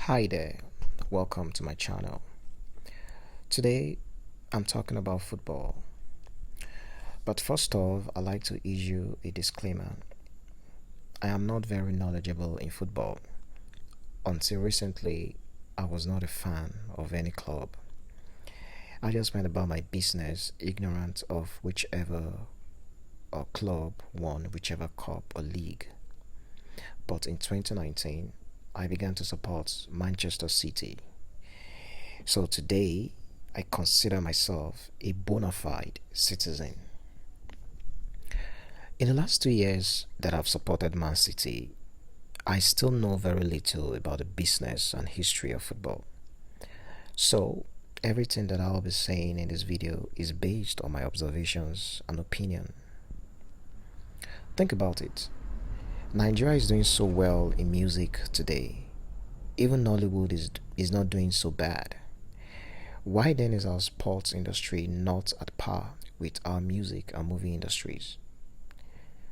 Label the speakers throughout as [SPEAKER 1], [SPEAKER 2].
[SPEAKER 1] Hi there, welcome to my channel. Today I'm talking about football. But first off, I'd like to issue a disclaimer. I am not very knowledgeable in football. Until recently, I was not a fan of any club. I just went about my business ignorant of whichever club won whichever cup or league. But in 2019, I began to support Manchester City. So today, I consider myself a bona fide citizen. In the last 2 years that I've supported Man City, I still know very little about the business and history of football. So, everything that I'll be saying in this video is based on my observations and opinion. Think about it. Nigeria is doing so well in music today. Even Nollywood is not doing so bad. Why then is our sports industry not at par with our music and movie industries?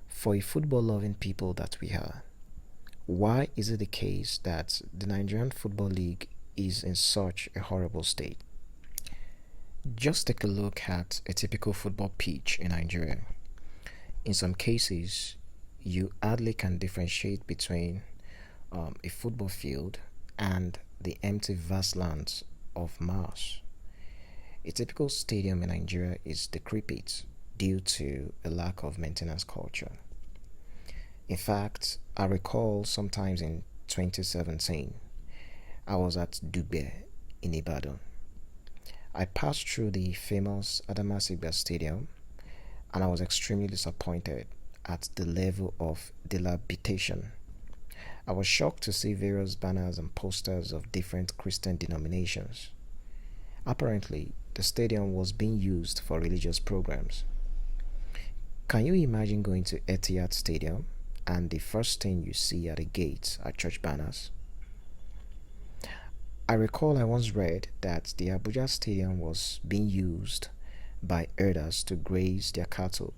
[SPEAKER 1] For a football loving people that we are, why is it the case that the Nigerian Football League is in such a horrible state? Just take a look at a typical football pitch in Nigeria. In some cases, you hardly can differentiate between a football field and the empty vast lands of Mars. A typical stadium in Nigeria is decrepit due to a lack of maintenance culture. In fact, I recall sometimes in 2017, I was at Dugbe in Ibadan. I passed through the famous Adamasingba Stadium and I was extremely disappointed at the level of dilapidation. I was shocked to see various banners and posters of different Christian denominations. Apparently, the stadium was being used for religious programs. Can you imagine going to Etihad Stadium and the first thing you see at the gates are church banners? I recall I once read that the Abuja Stadium was being used by herders to graze their cattle.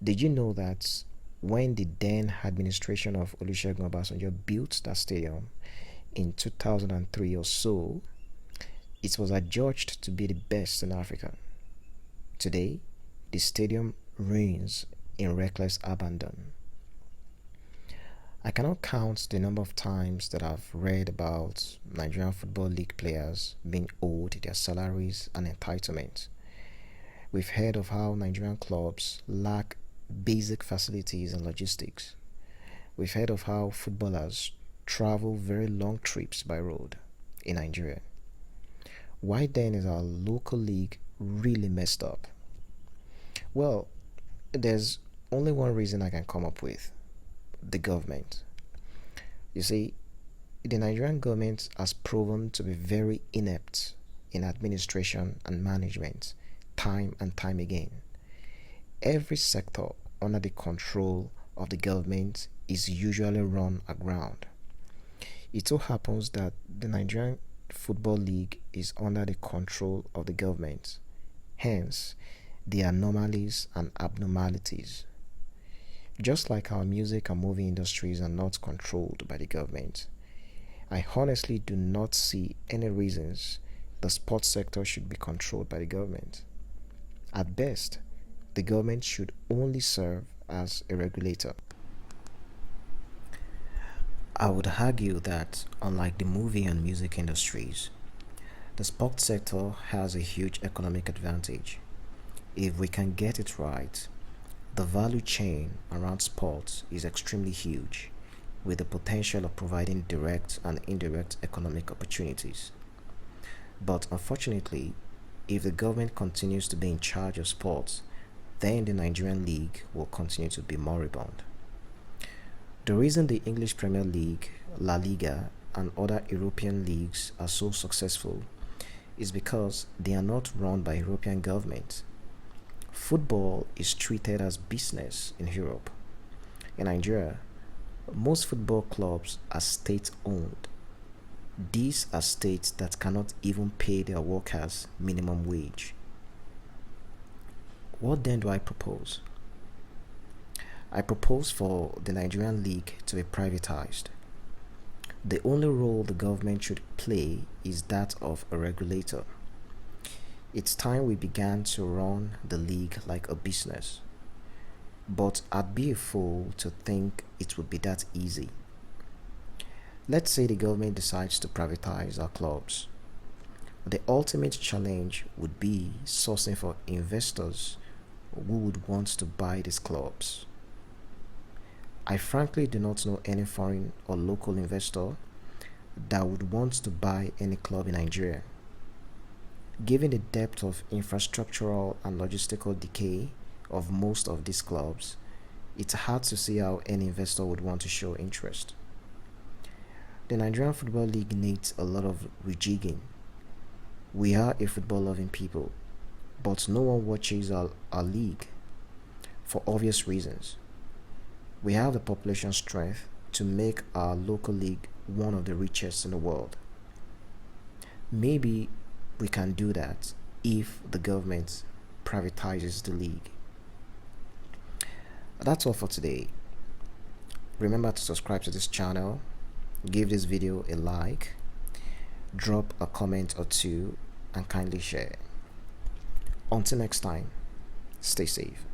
[SPEAKER 1] Did you know that when the then administration of Olusegun Obasanjo built that stadium in 2003 or so, it was adjudged to be the best in Africa? Today, the stadium reigns in reckless abandon. I cannot count the number of times that I've read about Nigerian Football League players being owed their salaries and entitlements. We've heard of how Nigerian clubs lack basic facilities and logistics. We've heard of how footballers travel very long trips by road in Nigeria. Why then is our local league really messed up? Well, there's only one reason I can come up with: the government. You see, the Nigerian government has proven to be very inept in administration and management time and time again. Every sector under the control of the government is usually run aground. It so happens that the Nigerian Football League is under the control of the government. Hence, the anomalies and abnormalities. Just like our music and movie industries are not controlled by the government, I honestly do not see any reasons the sports sector should be controlled by the government. At best, the government should only serve as a regulator. I would argue that, unlike the movie and music industries, the sports sector has a huge economic advantage. If we can get it right, the value chain around sports is extremely huge, with the potential of providing direct and indirect economic opportunities. But unfortunately, if the government continues to be in charge of sports, then the Nigerian league will continue to be moribund. The reason the English Premier League, La Liga, and other European leagues are so successful is because they are not run by European governments. Football is treated as business in Europe. In Nigeria, most football clubs are state-owned. These are states that cannot even pay their workers minimum wage. What then do I propose? I propose for the Nigerian league to be privatized. The only role the government should play is that of a regulator. It's time we began to run the league like a business. But I'd be a fool to think it would be that easy. Let's say the government decides to privatize our clubs. The ultimate challenge would be sourcing for investors who would want to buy these clubs. I frankly do not know any foreign or local investor that would want to buy any club in Nigeria. Given the depth of infrastructural and logistical decay of most of these clubs, it's hard to see how any investor would want to show interest. The Nigerian Football League needs a lot of rejigging. We are a football loving people, but no one watches our league for obvious reasons. We have the population strength to make our local league one of the richest in the world. Maybe we can do that if the government privatizes the league. That's all for today. Remember to subscribe to this channel, give this video a like, drop a comment or two, and kindly share. Until next time, stay safe.